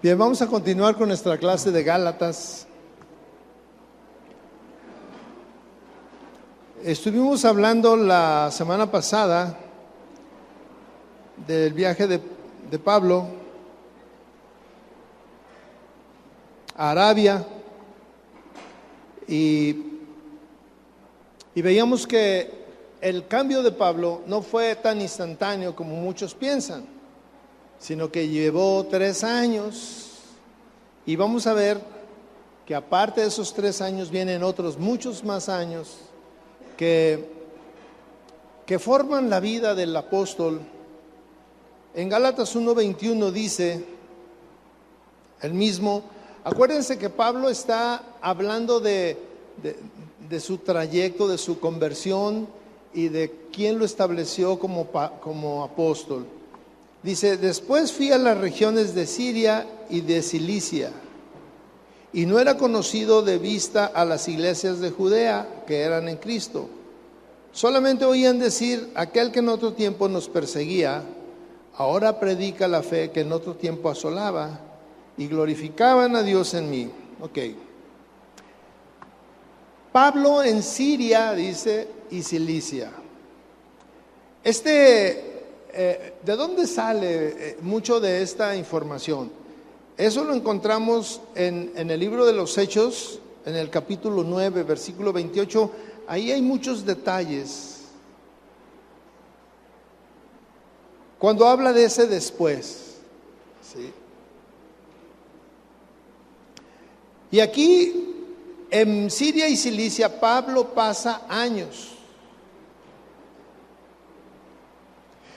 Bien, vamos a continuar con nuestra clase de Gálatas. Estuvimos hablando la semana pasada del viaje de Pablo a Arabia y veíamos que el cambio de Pablo no fue tan instantáneo como muchos piensan, sino que llevó 3 años, y vamos a ver que aparte de esos 3 años vienen otros muchos más años que forman la vida del apóstol. En Gálatas 1:21 dice el mismo. Acuérdense que Pablo está hablando de su trayecto, de su conversión y de quién lo estableció como apóstol. Dice: después fui a las regiones de Siria y de Cilicia, y no era conocido de vista a las iglesias de Judea que eran en Cristo. Solamente oían decir: aquel que en otro tiempo nos perseguía, ahora predica la fe que en otro tiempo asolaba, y glorificaban a Dios en mí. Ok. Pablo en Siria, dice, y Cilicia. ¿De dónde sale mucho de esta información? Eso lo encontramos en el libro de los Hechos, en el capítulo 9, versículo 28. Ahí hay muchos detalles. Cuando habla de ese después, ¿sí? Y aquí, en Siria y Cilicia, Pablo pasa años.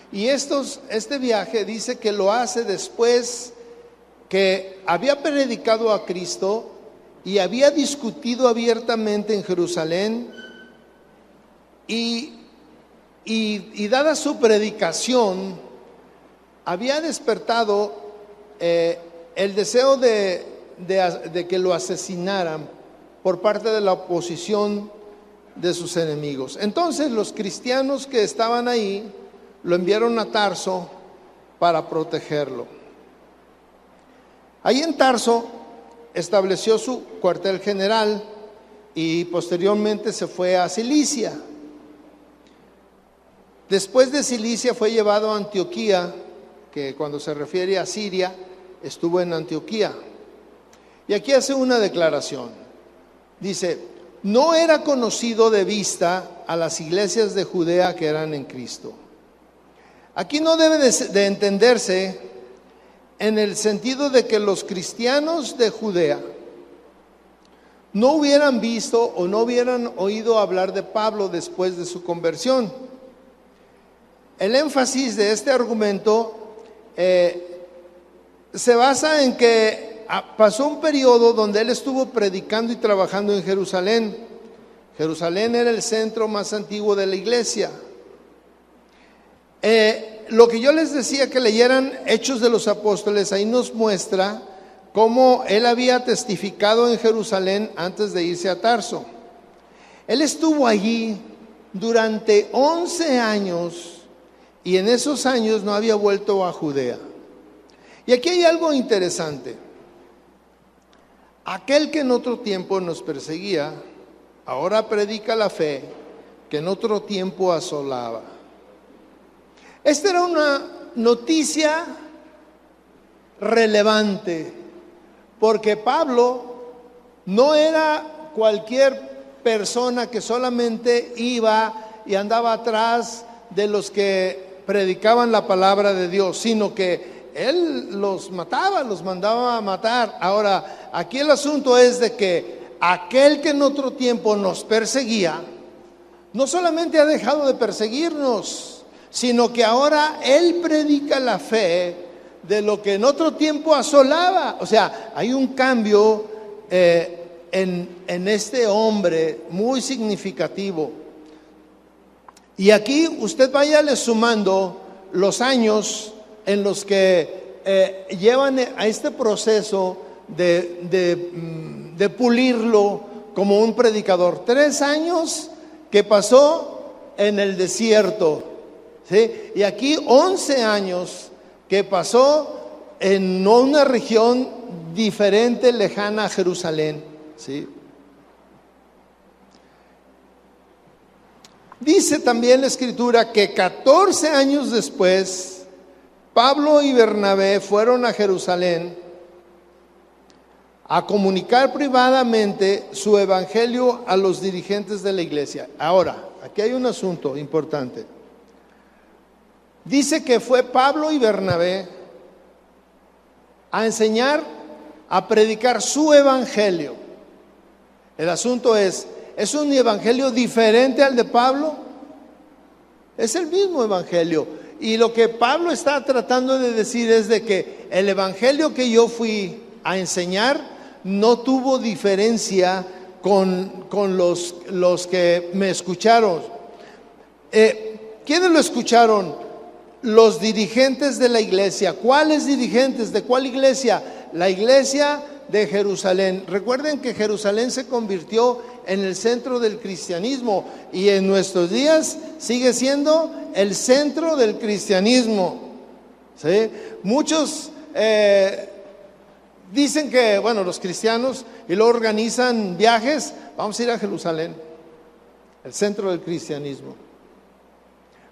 Y este viaje dice que lo hace después que había predicado a Cristo y había discutido abiertamente en Jerusalén, y dada su predicación había despertado el deseo de que lo asesinaran por parte de la oposición de sus enemigos. Entonces los cristianos que estaban ahí lo enviaron a Tarso para protegerlo. Ahí en Tarso estableció su cuartel general y posteriormente se fue a Cilicia. Después de Cilicia fue llevado a Antioquía, que cuando se refiere a Siria, estuvo en Antioquía. Y aquí hace una declaración. Dice: no era conocido de vista a las iglesias de Judea que eran en Cristo. Aquí no debe de entenderse en el sentido de que los cristianos de Judea no hubieran visto o no hubieran oído hablar de Pablo después de su conversión. El énfasis de este argumento se basa en que pasó un periodo donde él estuvo predicando y trabajando en Jerusalén. Jerusalén era el centro más antiguo de la iglesia. Lo que yo les decía que leyeran Hechos de los Apóstoles, ahí nos muestra cómo él había testificado en Jerusalén antes de irse a Tarso. Él estuvo allí durante 11 años y en esos años no había vuelto a Judea. Y aquí hay algo interesante. Aquel que en otro tiempo nos perseguía, ahora predica la fe que en otro tiempo asolaba. Esta era una noticia relevante, porque Pablo no era cualquier persona que solamente iba y andaba atrás de los que predicaban la palabra de Dios, sino que él los mataba, los mandaba a matar. Ahora, aquí el asunto es de que aquel que en otro tiempo nos perseguía, no solamente ha dejado de perseguirnos, sino que ahora él predica la fe de lo que en otro tiempo asolaba. O sea, hay un cambio en este hombre muy significativo. Y aquí usted váyale sumando los años en los que llevan a este proceso de pulirlo como un predicador. 3 años que pasó en el desierto, ¿sí? Y aquí 11 años que pasó en una región diferente, lejana a Jerusalén, ¿sí? Dice también la Escritura que 14 años después, Pablo y Bernabé fueron a Jerusalén a comunicar privadamente su evangelio a los dirigentes de la iglesia. Ahora, aquí hay un asunto importante. Dice que fue Pablo y Bernabé a enseñar, a predicar su evangelio. El asunto ¿es un evangelio diferente al de Pablo? Es el mismo evangelio. Y lo que Pablo está tratando de decir es de que el evangelio que yo fui a enseñar no tuvo diferencia con los que me escucharon. ¿Quiénes lo escucharon? Los dirigentes de la iglesia. ¿Cuáles dirigentes? ¿De cuál iglesia? La iglesia de Jerusalén. Recuerden que Jerusalén se convirtió en el centro del cristianismo y en nuestros días sigue siendo el centro del cristianismo, ¿sí? Muchos dicen que, bueno, los cristianos, y luego organizan viajes, vamos a ir a Jerusalén, el centro del cristianismo.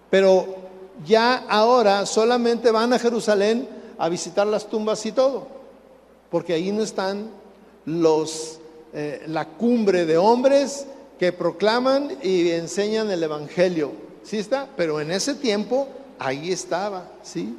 Pero ya ahora solamente van a Jerusalén a visitar las tumbas y todo, porque ahí no están la cumbre de hombres que proclaman y enseñan el evangelio. ¿Sí está? Pero en ese tiempo ahí estaba, ¿sí?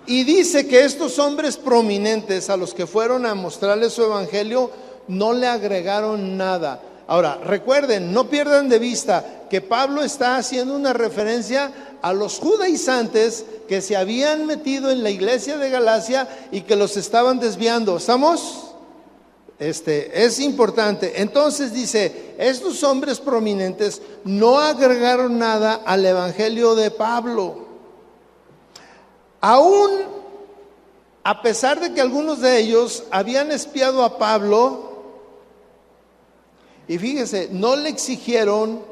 Y dice que estos hombres prominentes a los que fueron a mostrarles su evangelio no le agregaron nada. Ahora, recuerden, no pierdan de vista que Pablo está haciendo una referencia a los judaizantes que se habían metido en la iglesia de Galacia y que los estaban desviando. ¿Estamos? Es importante. Entonces dice, estos hombres prominentes no agregaron nada al evangelio de Pablo. Aún a pesar de que algunos de ellos habían espiado a Pablo, y fíjese, no le exigieron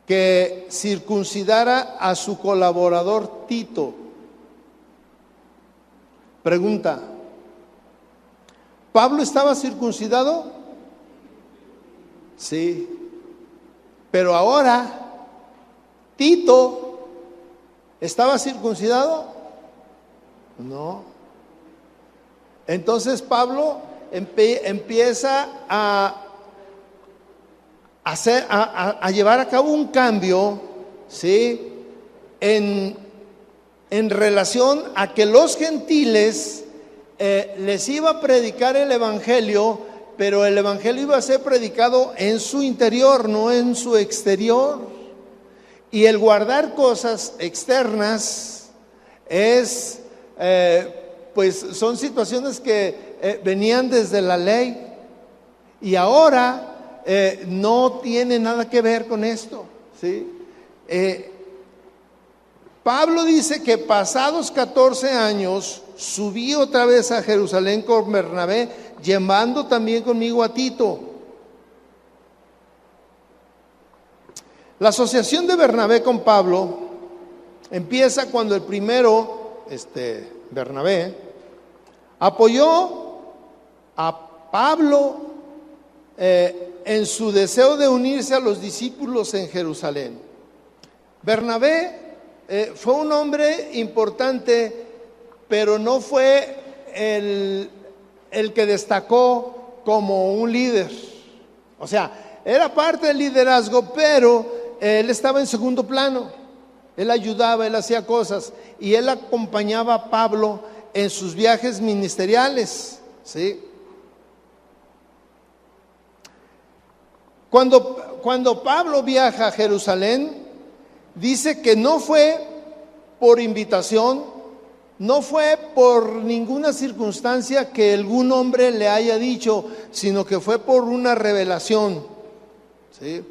que circuncidara a su colaborador Tito. Pregunta: ¿Pablo estaba circuncidado? Sí. Pero ahora, ¿Tito estaba circuncidado? No. Entonces Pablo empieza a llevar a cabo un cambio, ¿sí? En relación a que los gentiles les iba a predicar el evangelio, pero el evangelio iba a ser predicado en su interior, no en su exterior. Y el guardar cosas externas pues son situaciones que venían desde la ley y ahora no tiene nada que ver con esto, ¿sí? Pablo dice que pasados 14 años subí otra vez a Jerusalén con Bernabé, llevando también conmigo a Tito. La asociación de Bernabé con Pablo empieza cuando el primero, Bernabé, apoyó a Pablo en su deseo de unirse a los discípulos en Jerusalén. Bernabé fue un hombre importante, pero no fue el que destacó como un líder. O sea, era parte del liderazgo, pero él estaba en segundo plano. Él ayudaba, él hacía cosas y él acompañaba a Pablo en sus viajes ministeriales, ¿sí? Cuando Pablo viaja a Jerusalén, dice que no fue por invitación, no fue por ninguna circunstancia que algún hombre le haya dicho, sino que fue por una revelación, ¿sí?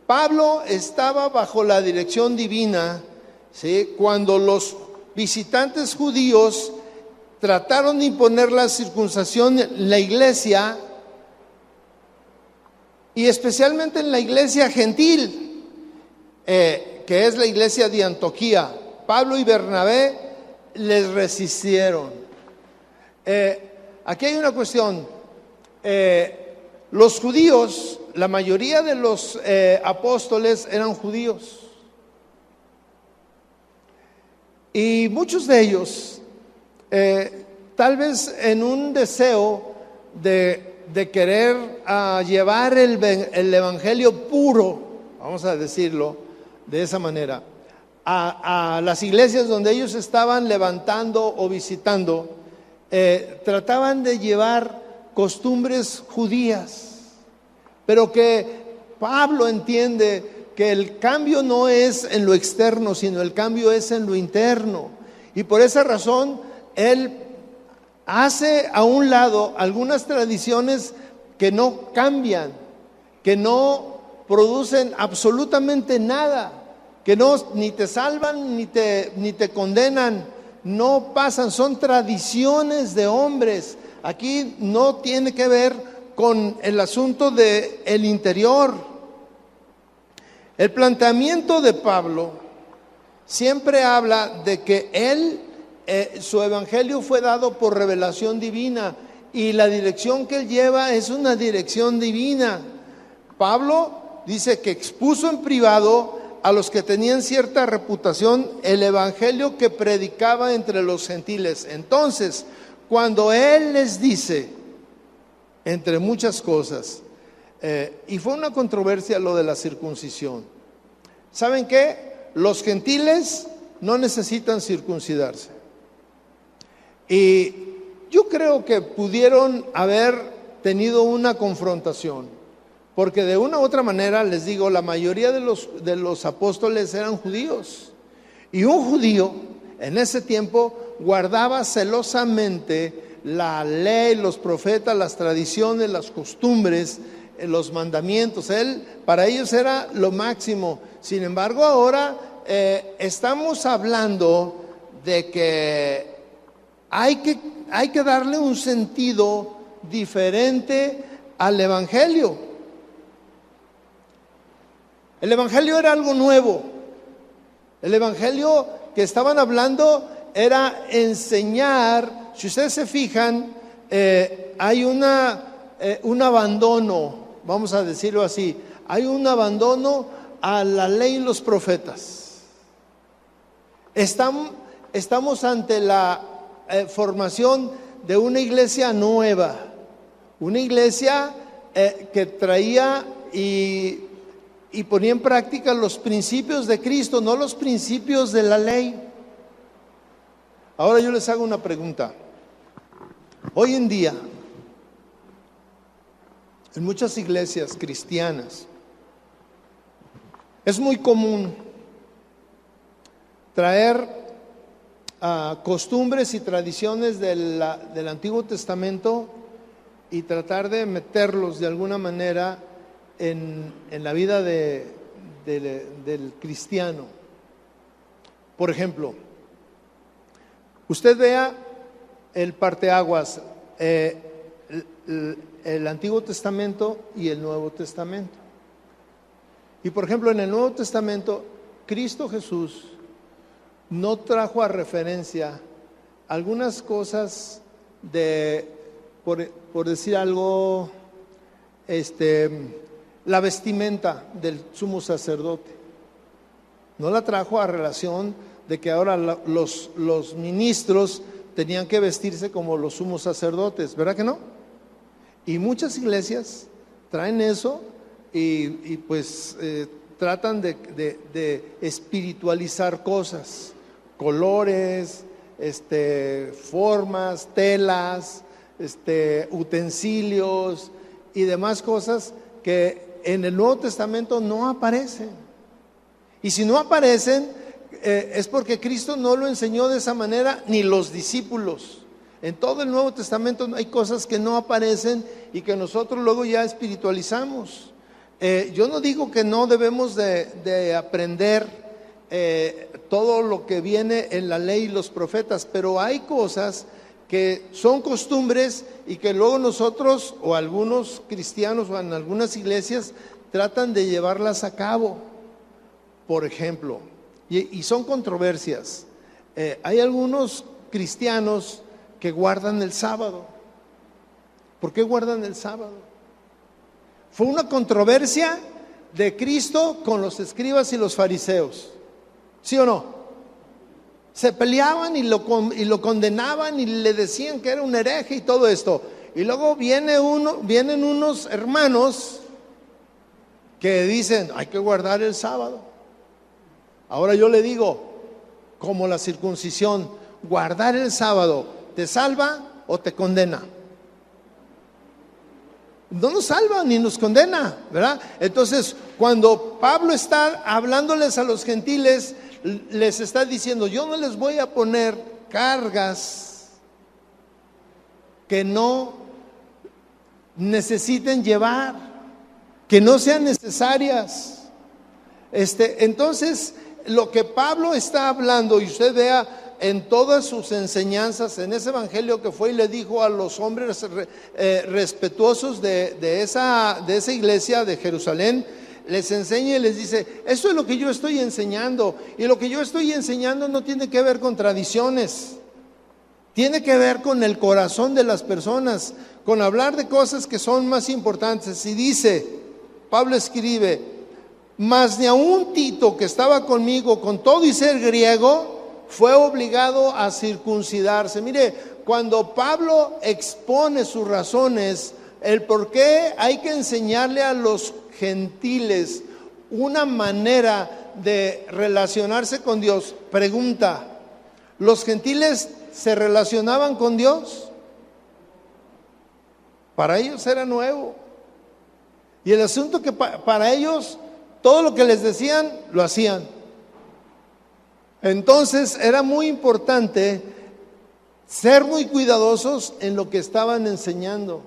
Pablo estaba bajo la dirección divina, ¿sí? Cuando los visitantes judíos trataron de imponer la circuncisión en la iglesia, y especialmente en la iglesia gentil, que es la iglesia de Antioquía. Pablo y Bernabé les resistieron. Aquí hay una cuestión. Los judíos, la mayoría de los apóstoles eran judíos. Y muchos de ellos, tal vez en un deseo de querer llevar el evangelio puro, vamos a decirlo de esa manera, a las iglesias donde ellos estaban levantando o visitando, trataban de llevar costumbres judías, pero que Pablo entiende que el cambio no es en lo externo, sino el cambio es en lo interno. Y por esa razón, él hace a un lado algunas tradiciones que no cambian, que no producen absolutamente nada, que no ni te salvan ni te condenan, no pasan, son tradiciones de hombres. Aquí no tiene que ver con el asunto del interior. El planteamiento de Pablo siempre habla de que él, su evangelio fue dado por revelación divina y la dirección que él lleva es una dirección divina. Pablo dice que expuso en privado a los que tenían cierta reputación el evangelio que predicaba entre los gentiles. Entonces, cuando él les dice, entre muchas cosas, y fue una controversia lo de la circuncisión. ¿Saben qué? Los gentiles no necesitan circuncidarse. Y yo creo que pudieron haber tenido una confrontación, porque de una u otra manera, les digo, la mayoría de los apóstoles eran judíos. Y un judío en ese tiempo guardaba celosamente la ley, los profetas, las tradiciones, las costumbres, los mandamientos. Para ellos era lo máximo. Sin embargo, ahora estamos hablando de que hay que darle un sentido diferente al evangelio. El evangelio era algo nuevo. El evangelio que estaban hablando era enseñar. Si ustedes se fijan, hay un abandono, vamos a decirlo así, hay un abandono a la ley y los profetas. Estamos ante la formación de una iglesia nueva, una iglesia que traía y ponía en práctica los principios de Cristo, no los principios de la ley. Ahora yo les hago una pregunta. Hoy en día, en muchas iglesias cristianas, es muy común traer costumbres y tradiciones del Antiguo Testamento y tratar de meterlos de alguna manera en la vida del cristiano. Por ejemplo, usted vea el parteaguas, el Antiguo Testamento y el Nuevo Testamento. Y por ejemplo, en el Nuevo Testamento, Cristo Jesús no trajo a referencia algunas cosas por decir algo, la vestimenta del sumo sacerdote. No la trajo a relación de que ahora los ministros tenían que vestirse como los sumos sacerdotes, ¿verdad que no? Y muchas iglesias traen eso y pues tratan de espiritualizar cosas, colores, formas, telas, utensilios y demás cosas que en el Nuevo Testamento no aparecen. Y si no aparecen, es porque Cristo no lo enseñó de esa manera, ni los discípulos. En todo el Nuevo Testamento hay cosas que no aparecen y que nosotros luego ya espiritualizamos. Yo no digo que no debemos de aprender todo lo que viene en la ley y los profetas, pero hay cosas que son costumbres y que luego nosotros o algunos cristianos o en algunas iglesias tratan de llevarlas a cabo. Por ejemplo, y son controversias. Hay algunos cristianos que guardan el sábado. ¿Por qué guardan el sábado? Fue una controversia de Cristo con los escribas y los fariseos. ¿Sí o no? Se peleaban y lo condenaban y le decían que era un hereje y todo esto. Y luego vienen unos hermanos que dicen, hay que guardar el sábado. Ahora yo le digo, como la circuncisión, guardar el sábado, ¿te salva o te condena? No nos salva ni nos condena, ¿verdad? Entonces, cuando Pablo está hablándoles a los gentiles, les está diciendo, yo no les voy a poner cargas que no necesiten llevar, que no sean necesarias. Entonces, lo que Pablo está hablando, y usted vea en todas sus enseñanzas, en ese evangelio que fue y le dijo a los hombres respetuosos de esa iglesia de Jerusalén, les enseña y les dice, esto es lo que yo estoy enseñando, y lo que yo estoy enseñando no tiene que ver con tradiciones, tiene que ver con el corazón de las personas, con hablar de cosas que son más importantes. Y dice, Pablo escribe, mas ni aun Tito, que estaba conmigo, con todo y ser griego, fue obligado a circuncidarse. Mire, cuando Pablo expone sus razones, el por qué hay que enseñarle a los gentiles una manera de relacionarse con Dios, pregunta, ¿los gentiles se relacionaban con Dios? Para ellos era nuevo. Y el asunto que para ellos, todo lo que les decían, lo hacían. Entonces era muy importante ser muy cuidadosos en lo que estaban enseñando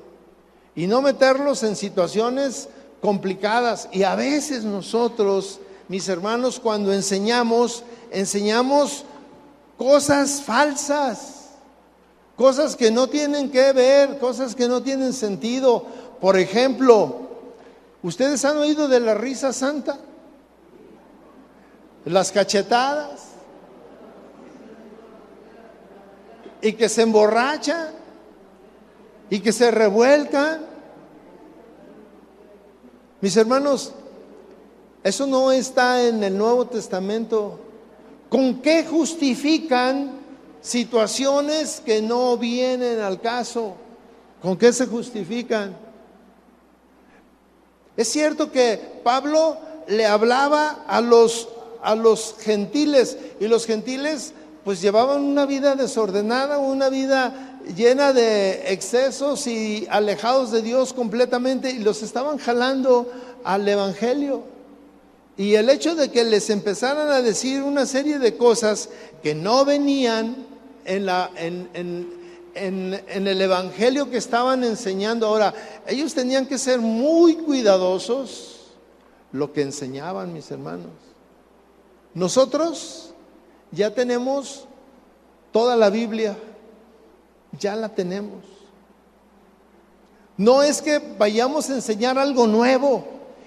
y no meterlos en situaciones complicadas. Y a veces nosotros, mis hermanos, cuando enseñamos cosas falsas, cosas que no tienen que ver, cosas que no tienen sentido. Por ejemplo, ¿ustedes han oído de la risa santa? Las cachetadas. Y que se emborracha y que se revuelca. Mis hermanos, eso no está en el Nuevo Testamento. ¿Con qué justifican situaciones que no vienen al caso? ¿Con qué se justifican? Es cierto que Pablo le hablaba a los gentiles, y los gentiles pues llevaban una vida desordenada, una vida llena de excesos y alejados de Dios completamente, y los estaban jalando al evangelio. Y el hecho de que les empezaran a decir una serie de cosas que no venían en el evangelio que estaban enseñando. Ahora, ellos tenían que ser muy cuidadosos lo que enseñaban, mis hermanos. Nosotros ya tenemos toda la Biblia, ya la tenemos. No es que vayamos a enseñar algo nuevo.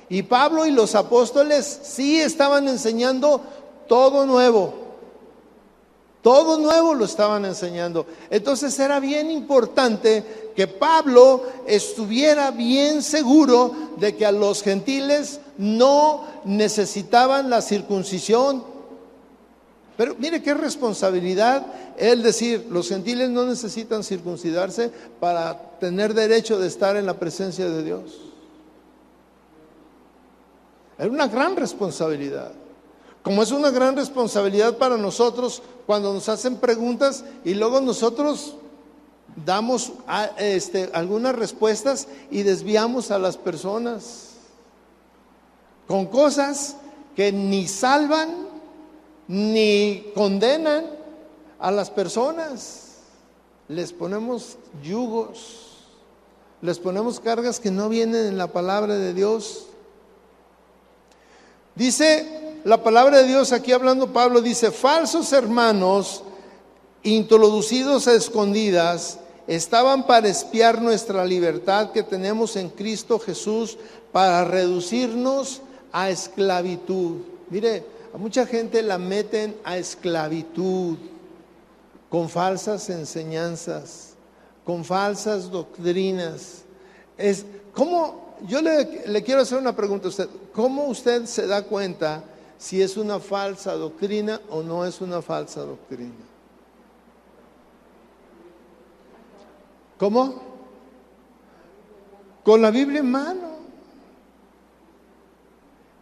Y Pablo y los apóstoles sí estaban enseñando todo nuevo. Todo nuevo lo estaban enseñando. Entonces era bien importante que Pablo estuviera bien seguro de que a los gentiles no necesitaban la circuncisión. Pero mire qué responsabilidad el decir, los gentiles no necesitan circuncidarse para tener derecho de estar en la presencia de Dios. Es una gran responsabilidad. Como es una gran responsabilidad para nosotros cuando nos hacen preguntas y luego nosotros damos algunas respuestas y desviamos a las personas con cosas que ni salvan ni condenan a las personas. Les ponemos yugos, les ponemos cargas que no vienen en la palabra de Dios. Dice la palabra de Dios aquí, hablando Pablo, dice: falsos hermanos introducidos a escondidas estaban para espiar nuestra libertad que tenemos en Cristo Jesús, para reducirnos a esclavitud. Mire, a mucha gente la meten a esclavitud. con falsas enseñanzas, con falsas doctrinas. Yo le quiero hacer una pregunta a usted. ¿Cómo usted se da cuenta si es una falsa doctrina o no es una falsa doctrina? ¿Cómo? Con la Biblia en mano.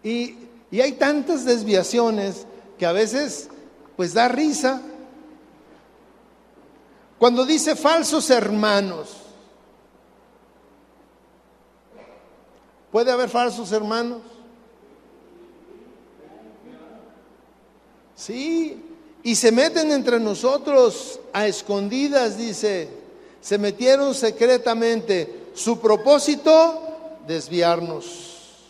Y hay tantas desviaciones que a veces pues da risa. Cuando dice falsos hermanos, ¿puede haber falsos hermanos? Sí, y se meten entre nosotros a escondidas, dice, se metieron secretamente. Su propósito, desviarnos,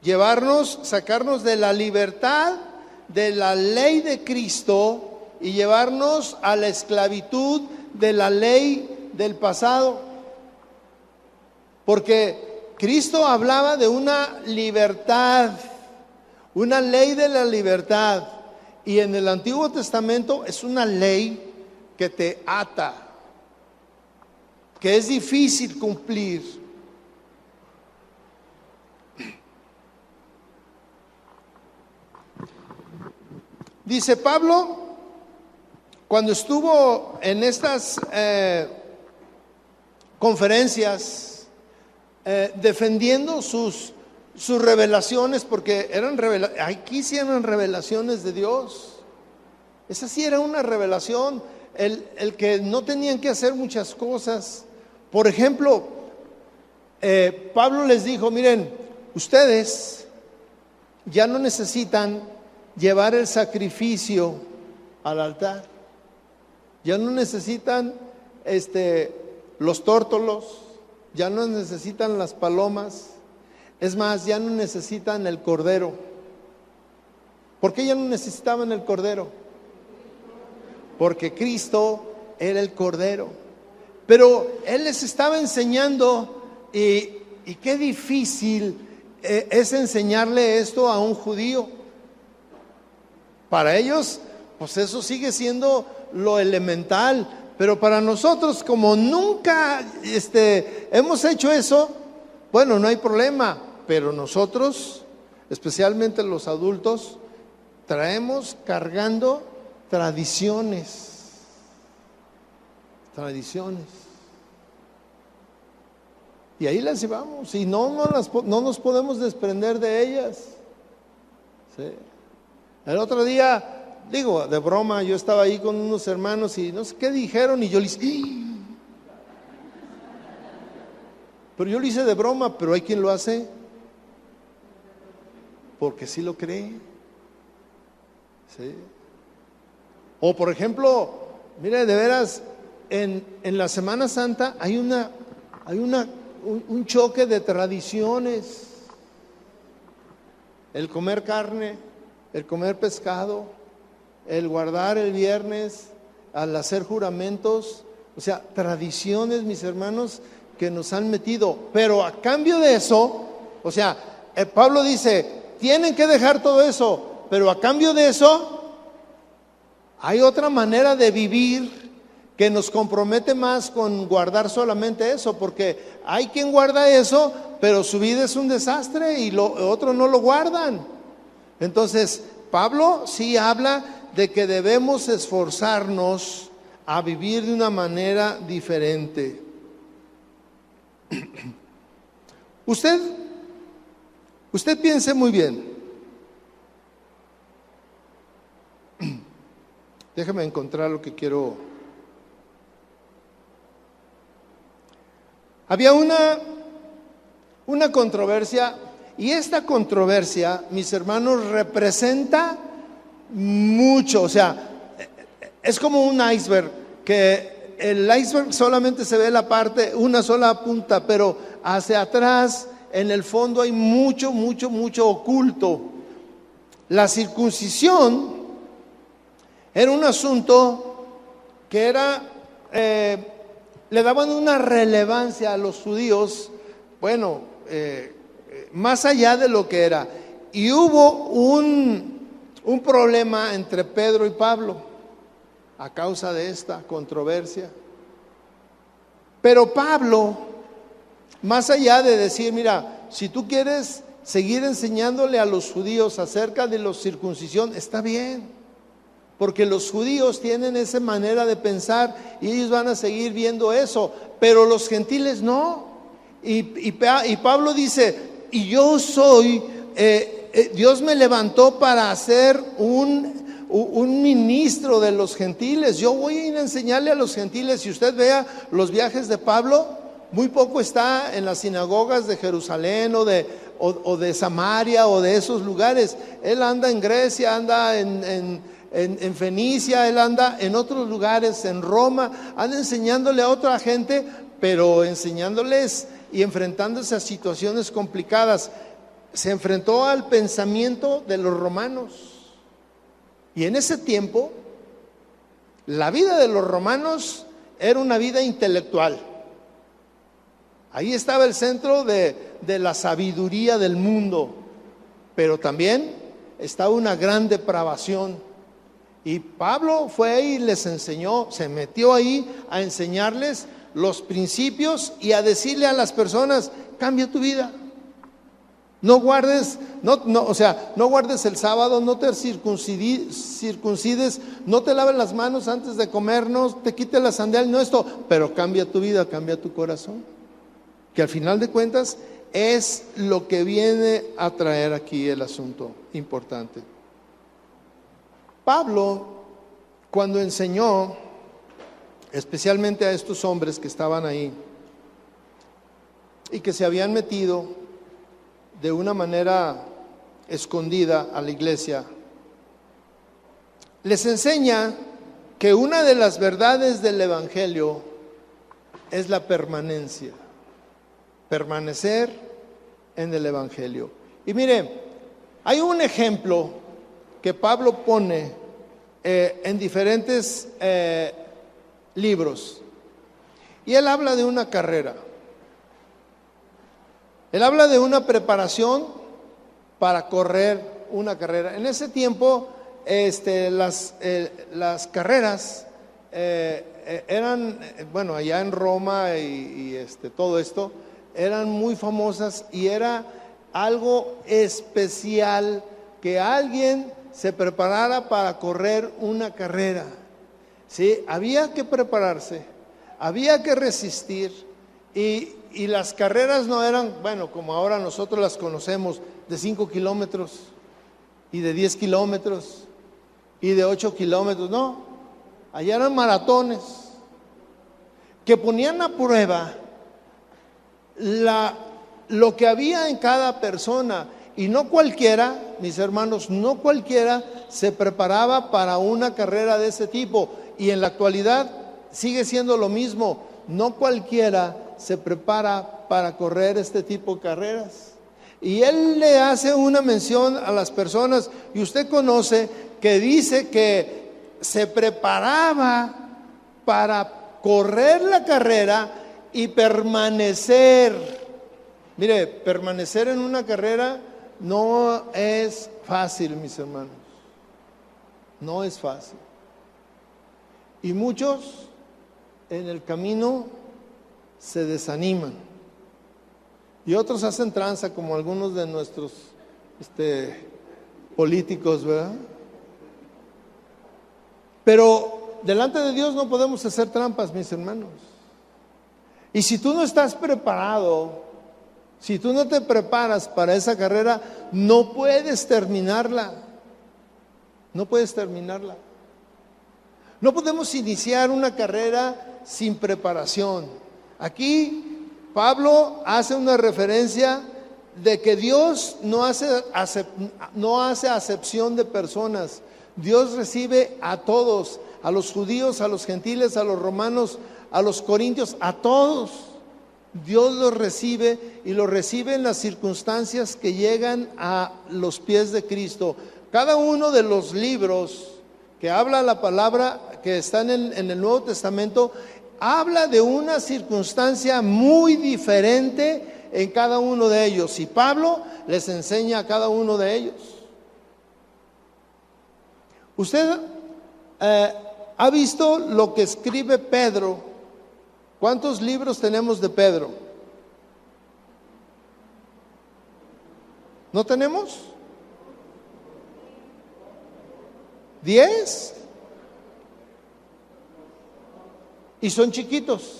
llevarnos, sacarnos de la libertad, de la ley de Cristo y llevarnos a la esclavitud de la ley del pasado. Porque Cristo hablaba de una libertad, una ley de la libertad. Y en el Antiguo Testamento es una ley que te ata, que es difícil cumplir. Dice Pablo, cuando estuvo en estas conferencias defendiendo sus revelaciones, porque aquí sí eran revelaciones de Dios. Esa sí era una revelación, el que no tenían que hacer muchas cosas. Por ejemplo, Pablo les dijo, miren, ustedes ya no necesitan llevar el sacrificio al altar, ya no necesitan los tórtolos, ya no necesitan las palomas, es más, ya no necesitan el cordero. ¿Por qué ya no necesitaban el cordero? Porque Cristo era el cordero. Pero Él les estaba enseñando, y qué difícil es enseñarle esto a un judío. Para ellos, pues eso sigue siendo lo elemental, pero para nosotros, como nunca hemos hecho eso, bueno, no hay problema, pero nosotros, especialmente los adultos, traemos cargando tradiciones. Y ahí las llevamos y no nos podemos desprender de ellas. ¿Sí? El otro día, digo, de broma, yo estaba ahí con unos hermanos y no sé qué dijeron y yo les pero yo lo hice de broma, pero hay quien lo hace porque sí lo cree. ¿Sí? O por ejemplo, mire, de veras, en la Semana Santa hay un choque de tradiciones. El comer carne, el comer pescado, el guardar el viernes, al hacer juramentos, o sea, tradiciones, mis hermanos, que nos han metido. Pero a cambio de eso, o sea, Pablo dice, tienen que dejar todo eso, pero a cambio de eso, hay otra manera de vivir que nos compromete más con guardar solamente eso, porque hay quien guarda eso, pero su vida es un desastre y otros no lo guardan. Entonces, Pablo sí habla de que debemos esforzarnos a vivir de una manera diferente. Usted piense muy bien. Déjame encontrar lo que quiero. Había una controversia, y esta controversia, mis hermanos, representa mucho. O sea, es como un iceberg, que el iceberg solamente se ve una sola punta, pero hacia atrás, en el fondo, hay mucho oculto. La circuncisión era un asunto que le daban una relevancia a los judíos, bueno, más allá de lo que era. Y hubo un problema entre Pedro y Pablo. a causa de esta controversia. Pero Pablo, más allá de decir, mira, si tú quieres seguir enseñándole a los judíos acerca de la circuncisión, está bien, porque los judíos tienen esa manera de pensar y ellos van a seguir viendo eso, pero los gentiles no. Y Pablo dice, y yo soy, Dios me levantó para ser un ministro de los gentiles. Yo voy a ir a enseñarle a los gentiles. Si usted vea los viajes de Pablo, muy poco está en las sinagogas de Jerusalén o de Samaria o de esos lugares. Él anda en Grecia, anda en Fenicia, él anda en otros lugares, en Roma, anda enseñándole a otra gente, pero enseñándoles y enfrentándose a situaciones complicadas. Se enfrentó al pensamiento de los romanos. Y en ese tiempo, la vida de los romanos era una vida intelectual. Ahí estaba el centro de la sabiduría del mundo, pero también estaba una gran depravación. Y Pablo fue ahí y les enseñó, se metió ahí a enseñarles los principios y a decirle a las personas, cambia tu vida. No guardes, no guardes el sábado, no te circuncides, no te laves las manos antes de comer, no te quites la sandalia, no esto, pero cambia tu vida, cambia tu corazón. Que al final de cuentas es lo que viene a traer aquí el asunto importante. Pablo, cuando enseñó, especialmente a estos hombres que estaban ahí y que se habían metido de una manera escondida a la iglesia, les enseña que una de las verdades del evangelio es la permanencia, permanecer en el evangelio. Y mire, hay un ejemplo que Pablo pone en diferentes libros, y él habla de una carrera. Él habla de una preparación para correr una carrera. En ese tiempo, las carreras eran, bueno, allá en Roma y todo esto, eran muy famosas y era algo especial que alguien se preparara para correr una carrera. ¿Sí? Había que prepararse, había que resistir. Y las carreras no eran, bueno, como ahora nosotros las conocemos, de 5 kilómetros y de 10 kilómetros y de 8 kilómetros, no. Allá eran maratones que ponían a prueba lo que había en cada persona. Y no cualquiera, mis hermanos, no cualquiera se preparaba para una carrera de ese tipo. Y en la actualidad sigue siendo lo mismo. No cualquiera se prepara para correr este tipo de carreras. Y él le hace una mención a las personas, y usted conoce, que dice que se preparaba para correr la carrera y permanecer. Mire, permanecer en una carrera no es fácil, mis hermanos. No es fácil. Y muchos en el camino se desaniman. Y otros hacen tranza, como algunos de nuestros políticos, ¿verdad? Pero delante de Dios no podemos hacer trampas, mis hermanos. Y si tú no estás preparado, si tú no te preparas para esa carrera, no puedes terminarla. No puedes terminarla. No podemos iniciar una carrera sin preparación. Aquí Pablo hace una referencia de que Dios no hace acepción de personas. Dios recibe a todos, a los judíos, a los gentiles, a los romanos, a los corintios, a todos. Dios los recibe, y los recibe en las circunstancias que llegan a los pies de Cristo. Cada uno de los libros que habla la palabra, que están en el Nuevo Testamento, habla de una circunstancia muy diferente en cada uno de ellos, y Pablo les enseña a cada uno de ellos. Usted ¿Ha visto lo que escribe Pedro? ¿Cuántos libros tenemos de Pedro? ¿No tenemos? ¿10? Y son chiquitos.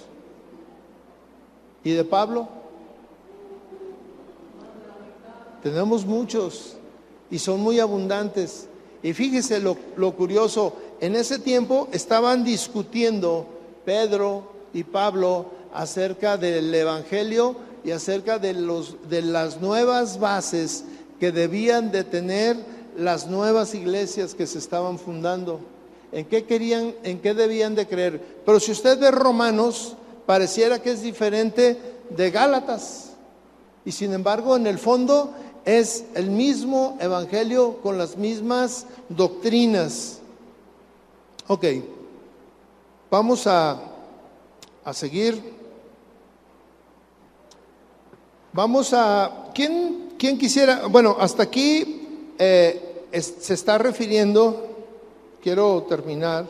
¿Y de Pablo? Tenemos muchos y son muy abundantes. Y fíjese lo curioso, en ese tiempo estaban discutiendo Pedro y Pablo acerca del Evangelio y acerca de las nuevas bases que debían de tener las nuevas iglesias que se estaban fundando. ¿En qué debían de creer? Pero si usted ve Romanos, pareciera que es diferente de Gálatas. Y sin embargo, en el fondo es el mismo evangelio con las mismas doctrinas. Ok, vamos a seguir. ¿Quién quisiera? Bueno, hasta aquí se está refiriendo, quiero terminar,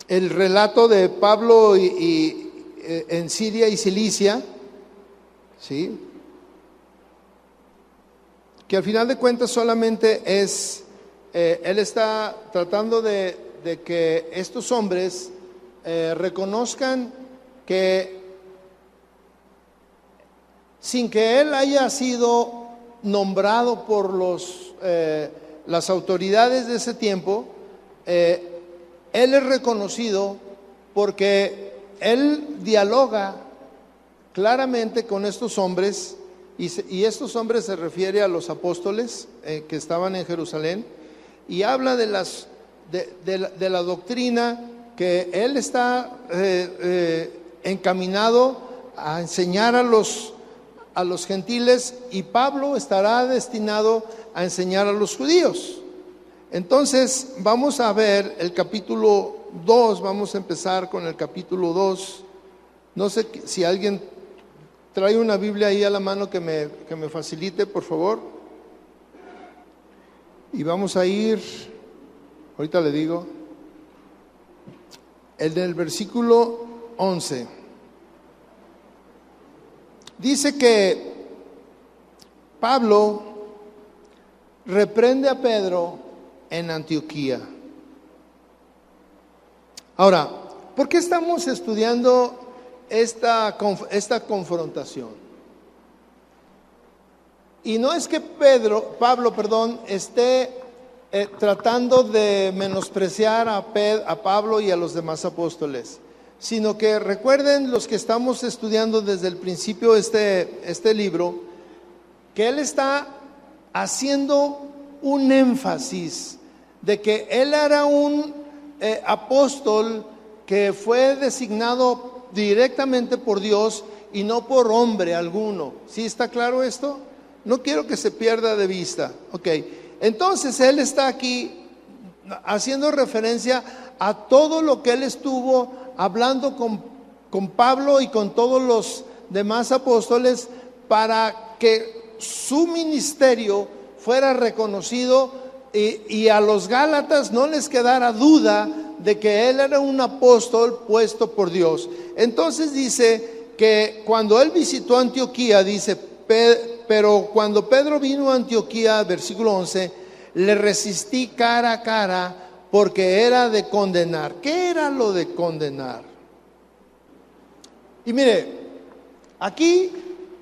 el relato de Pablo en Siria y Cilicia, ¿sí? Que al final de cuentas solamente él está tratando de que estos hombres reconozcan que sin que él haya sido nombrado por las autoridades de ese tiempo, él es reconocido porque él dialoga claramente con estos hombres, y estos hombres se refiere a los apóstoles que estaban en Jerusalén, y habla de la doctrina que él está encaminado a enseñar a los gentiles, y Pablo estará destinado a enseñar a los judíos. Entonces vamos a ver el capítulo 2, vamos a empezar con el capítulo 2. No sé si alguien trae una Biblia ahí a la mano que me facilite, por favor. Y vamos a ir, ahorita le digo, el del versículo 11. Dice que Pablo reprende a Pedro en Antioquía. Ahora, ¿por qué estamos estudiando esta confrontación? Y no es que Pablo, esté tratando de menospreciar a Pablo y a los demás apóstoles, sino que recuerden los que estamos estudiando desde el principio este libro, que él está haciendo un énfasis de que él era un apóstol que fue designado directamente por Dios y no por hombre alguno. ¿Sí está claro esto? No quiero que se pierda de vista. Ok, entonces él está aquí haciendo referencia a todo lo que él estuvo hablando con Pablo y con todos los demás apóstoles, para que su ministerio fuera reconocido, y a los Gálatas no les quedara duda de que él era un apóstol puesto por Dios. Entonces dice que cuando él visitó Antioquía, dice, pero cuando Pedro vino a Antioquía, versículo 11, le resistí cara a cara, porque era de condenar. ¿Qué era lo de condenar? Y mire, aquí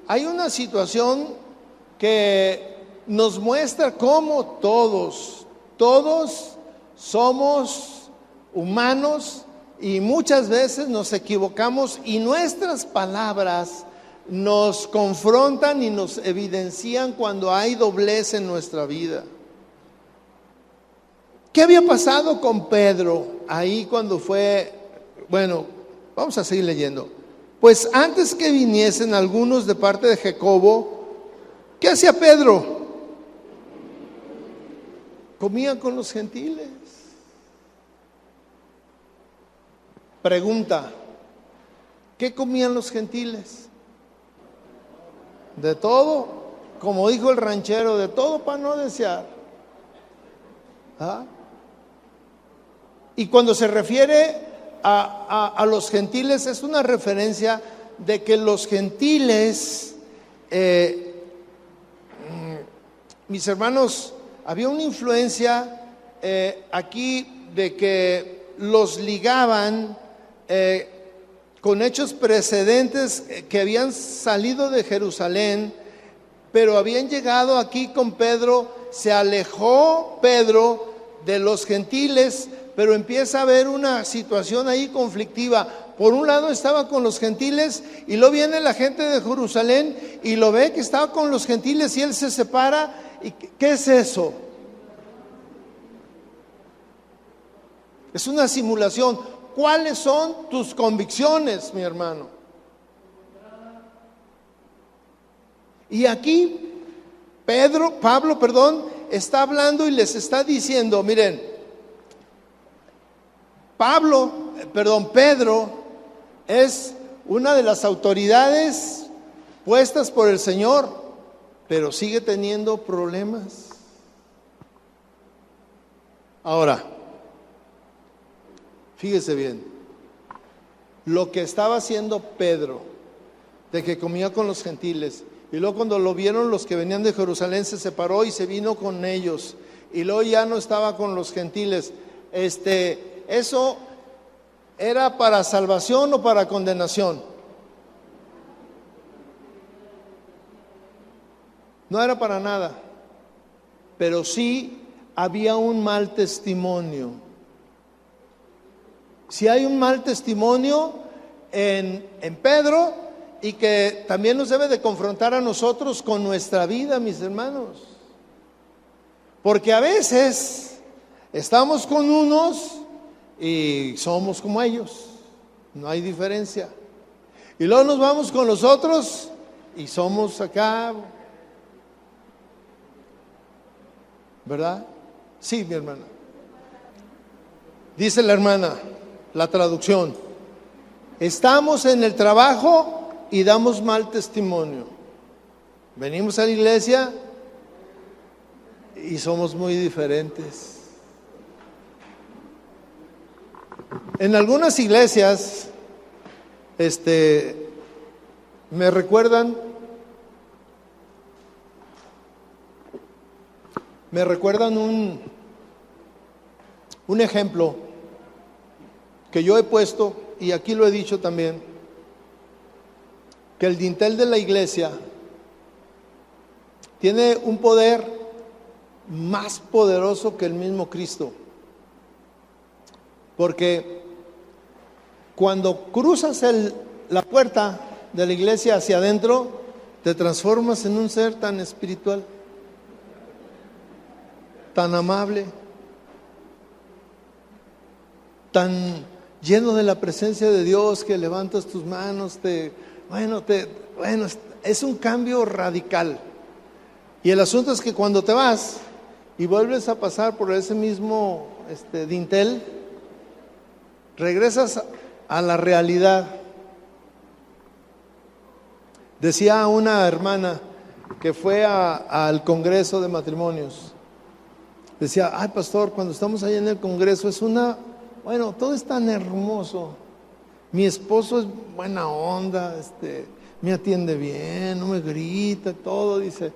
hay una situación que nos muestra cómo todos somos humanos y muchas veces nos equivocamos, y nuestras palabras nos confrontan y nos evidencian cuando hay doblez en nuestra vida. ¿Qué había pasado con Pedro ahí cuando fue? Bueno, vamos a seguir leyendo. Pues antes que viniesen algunos de parte de Jacobo, ¿qué hacía Pedro? Comía con los gentiles. Pregunta: ¿qué comían los gentiles? De todo, como dijo el ranchero, de todo para no desear. ¿Ah? Y cuando se refiere a los gentiles, es una referencia de que los gentiles, mis hermanos, había una influencia aquí de que los ligaban con hechos precedentes que habían salido de Jerusalén, pero habían llegado aquí con Pedro. Se alejó Pedro de los gentiles, pero empieza a haber una situación ahí conflictiva. Por un lado estaba con los gentiles y luego viene la gente de Jerusalén y lo ve que estaba con los gentiles y él se separa. ¿Y qué es eso? Es una simulación. ¿Cuáles son tus convicciones, mi hermano? Y aquí Pablo, está hablando y les está diciendo, miren, Pedro es una de las autoridades puestas por el Señor, pero sigue teniendo problemas. Ahora, fíjese bien, lo que estaba haciendo Pedro, de que comía con los gentiles, y luego cuando lo vieron los que venían de Jerusalén, se separó y se vino con ellos, y luego ya no estaba con los gentiles. ¿Eso era para salvación o para condenación? No era para nada, pero sí había un mal testimonio. Si hay un mal testimonio en Pedro, y que también nos debe de confrontar a nosotros con nuestra vida, mis hermanos. Porque a veces estamos con unos y somos como ellos, no hay diferencia. Y luego nos vamos con los otros y somos acá, ¿verdad? Sí, mi hermana. Dice la hermana, la traducción: estamos en el trabajo y damos mal testimonio. Venimos a la iglesia y somos muy diferentes. En algunas iglesias, me recuerdan un ejemplo que yo he puesto, y aquí lo he dicho también, que el dintel de la iglesia tiene un poder más poderoso que el mismo Cristo. Porque cuando cruzas la puerta de la iglesia hacia adentro, te transformas en un ser tan espiritual, tan amable, tan lleno de la presencia de Dios, que levantas tus manos, es un cambio radical. Y el asunto es que cuando te vas y vuelves a pasar por ese mismo dintel, regresas a la realidad. Decía una hermana que fue al congreso de matrimonios, decía: ay, pastor, cuando estamos ahí en el congreso todo es tan hermoso. Mi esposo es buena onda, me atiende bien, no me grita, todo, dice.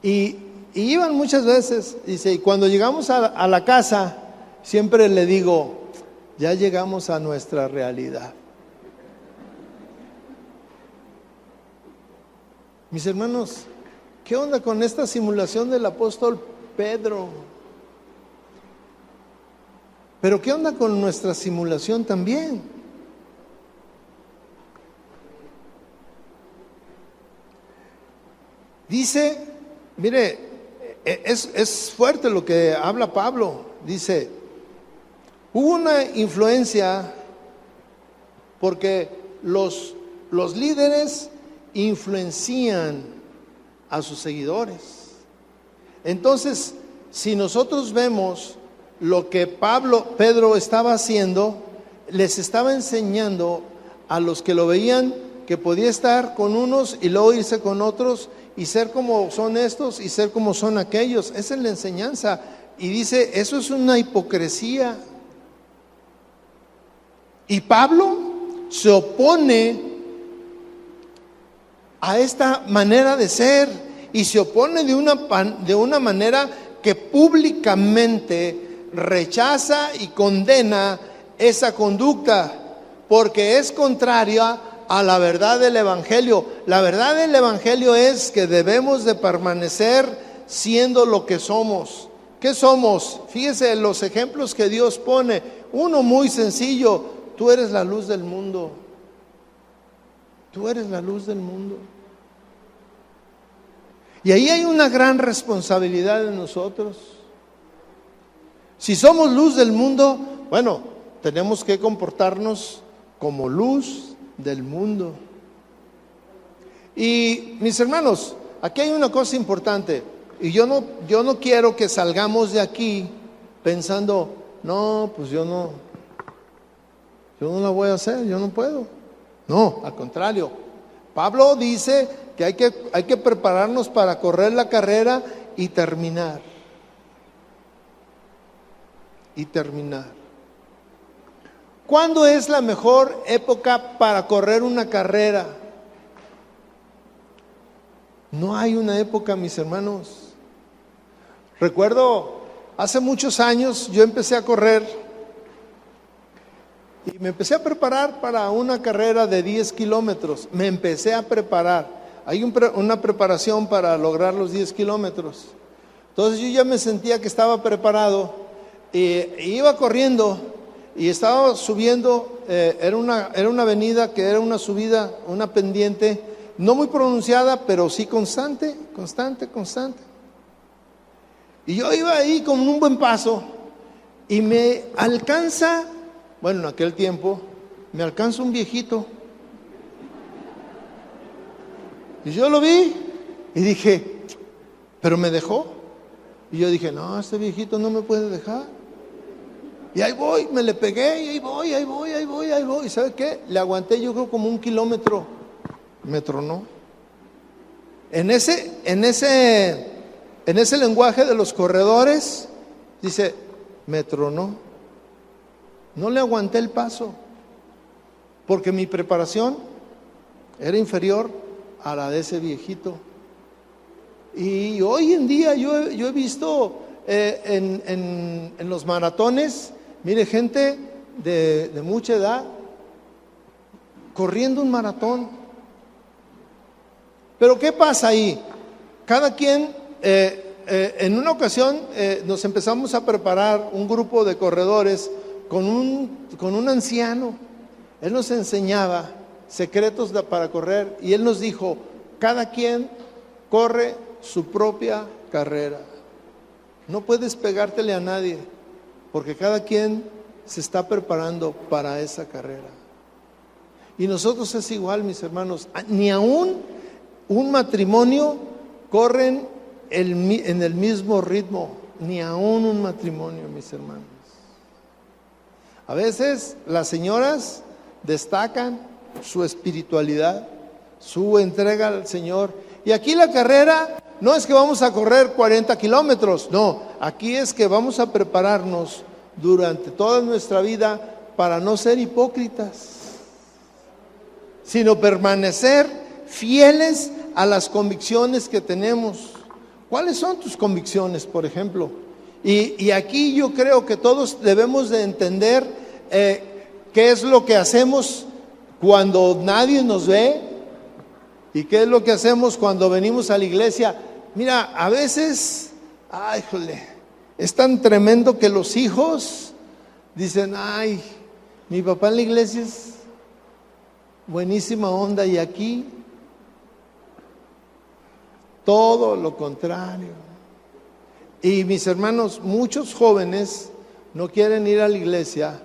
Y iban muchas veces, dice, y cuando llegamos a la casa, siempre le digo: ya llegamos a nuestra realidad. Mis hermanos, ¿qué onda con esta simulación del apóstol Pedro? Pero ¿qué onda con nuestra simulación también? Dice, mire, es fuerte lo que habla Pablo. Dice, hubo una influencia porque los líderes influencian a sus seguidores. Entonces, si nosotros vemos lo que Pedro estaba haciendo, les estaba enseñando a los que lo veían que podía estar con unos y luego irse con otros y ser como son estos y ser como son aquellos. Esa es la enseñanza. Y dice, eso es una hipocresía. Y Pablo se opone a esta manera de ser y se opone de una manera que públicamente rechaza y condena esa conducta, porque es contraria a la verdad del Evangelio. La verdad del Evangelio es que debemos de permanecer siendo lo que somos. ¿Qué somos? Fíjese los ejemplos que Dios pone. Uno muy sencillo: tú eres la luz del mundo. Tú eres la luz del mundo. Y ahí hay una gran responsabilidad de nosotros. Si somos luz del mundo, bueno, tenemos que comportarnos como luz del mundo. Y mis hermanos, aquí hay una cosa importante. Y yo no quiero que salgamos de aquí pensando, no, pues yo no la voy a hacer, yo no puedo. No, al contrario. Pablo dice que hay que prepararnos para correr la carrera y terminar. ¿Cuándo es la mejor época para correr una carrera? No hay una época, mis hermanos. Recuerdo, hace muchos años yo empecé a correr y me empecé a preparar para una carrera de 10 kilómetros. Me empecé a preparar. Hay una preparación para lograr los 10 kilómetros. Entonces yo ya me sentía que estaba preparado y iba corriendo y estaba subiendo. Era una avenida que era una subida, una pendiente, no muy pronunciada, pero sí constante. Y yo iba ahí con un buen paso y me alcanza, bueno, en aquel tiempo, me alcanza un viejito. Y yo lo vi y dije, pero me dejó. Y yo dije, no, este viejito no me puede dejar. Y ahí voy, me le pegué y ahí voy. ¿Y sabe qué? Le aguanté yo creo como 1 kilómetro. Me tronó. En ese lenguaje de los corredores, dice, me tronó. No le aguanté el paso, porque mi preparación era inferior a la de ese viejito. Y hoy en día yo he visto en los maratones, mire, gente de mucha edad corriendo un maratón. Pero ¿qué pasa ahí? Cada quien, en una ocasión nos empezamos a preparar un grupo de corredores con un anciano. Él nos enseñaba secretos para correr y él nos dijo, cada quien corre su propia carrera. No puedes pegártele a nadie, porque cada quien se está preparando para esa carrera. Y nosotros es igual, mis hermanos. Ni aún un matrimonio corren en el mismo ritmo, ni aún un matrimonio, mis hermanos. A veces las señoras destacan su espiritualidad, su entrega al Señor. Y aquí la carrera no es que vamos a correr 40 kilómetros, no, aquí es que vamos a prepararnos durante toda nuestra vida para no ser hipócritas, sino permanecer fieles a las convicciones que tenemos. ¿Cuáles son tus convicciones, por ejemplo? Y aquí yo creo que todos debemos de entender qué es lo que hacemos cuando nadie nos ve y qué es lo que hacemos cuando venimos a la iglesia. Mira, a veces, ay, jole, es tan tremendo que los hijos dicen, ay, mi papá en la iglesia es buenísima onda y aquí todo lo contrario. Y mis hermanos, muchos jóvenes no quieren ir a la iglesia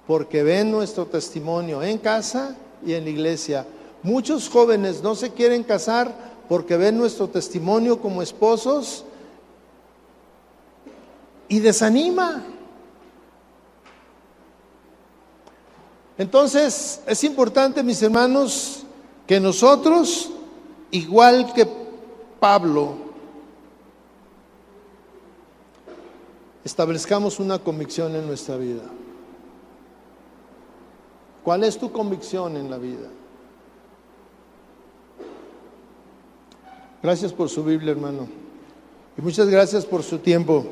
porque ven nuestro testimonio en casa y en la iglesia. Muchos jóvenes no se quieren casar porque ven nuestro testimonio como esposos y desanima. Entonces, es importante, mis hermanos, que nosotros, igual que Pablo, establezcamos una convicción en nuestra vida. ¿Cuál es tu convicción en la vida? Gracias por su Biblia, hermano. Y muchas gracias por su tiempo.